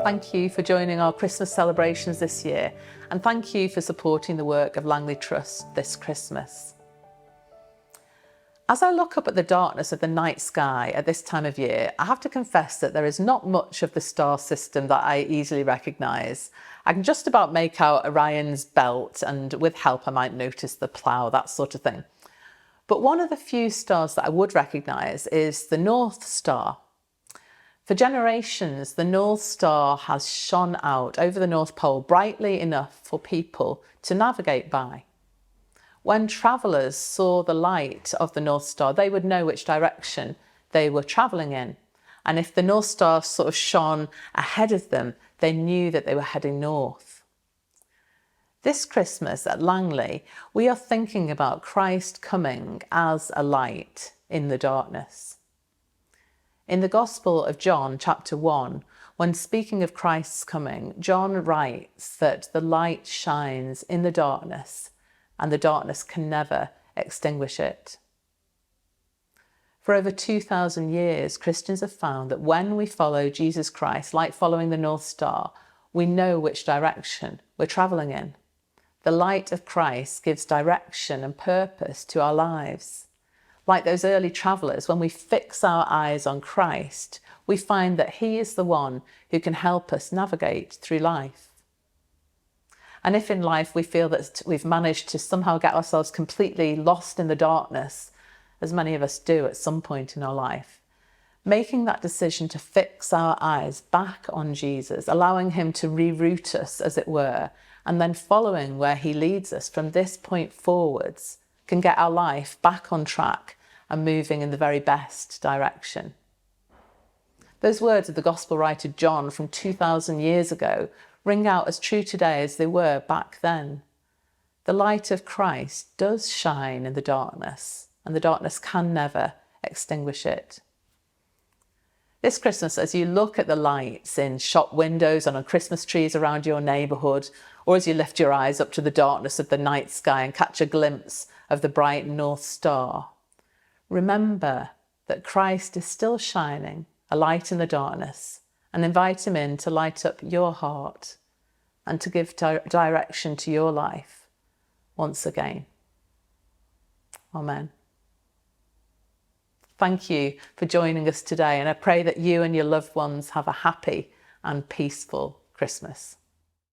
Thank you for joining our Christmas celebrations this year, and thank you for supporting the work of Langley Trust this Christmas. As I look up at the darkness of the night sky at this time of year, I have to confess that there is not much of the star system that I easily recognise. I can just about make out Orion's belt, and with help I might notice the plough, that sort of thing. But one of the few stars that I would recognise is the North Star. For generations, the North Star has shone out over the North Pole brightly enough for people to navigate by. When travellers saw the light of the North Star, they would know which direction they were travelling in. And if the North Star sort of shone ahead of them, they knew that they were heading north. This Christmas at Langley, we are thinking about Christ coming as a light in the darkness. In the Gospel of John, chapter 1, when speaking of Christ's coming, John writes that the light shines in the darkness and the darkness can never extinguish it. For over 2,000 years, Christians have found that when we follow Jesus Christ, like following the North Star, we know which direction we're travelling in. The light of Christ gives direction and purpose to our lives. Like those early travellers, when we fix our eyes on Christ, we find that He is the one who can help us navigate through life. And if in life we feel that we've managed to somehow get ourselves completely lost in the darkness, as many of us do at some point in our life, making that decision to fix our eyes back on Jesus, allowing Him to reroute us, as it were, and then following where He leads us from this point forwards, can get our life back on track and moving in the very best direction. Those words of the Gospel writer John from 2,000 years ago ring out as true today as they were back then. The light of Christ does shine in the darkness, and the darkness can never extinguish it. This Christmas, as you look at the lights in shop windows and on Christmas trees around your neighbourhood, or as you lift your eyes up to the darkness of the night sky and catch a glimpse of the bright North Star, remember that Christ is still shining a light in the darkness, and invite Him in to light up your heart and to give direction to your life once again. Amen. Thank you for joining us today, and I pray that you and your loved ones have a happy and peaceful Christmas.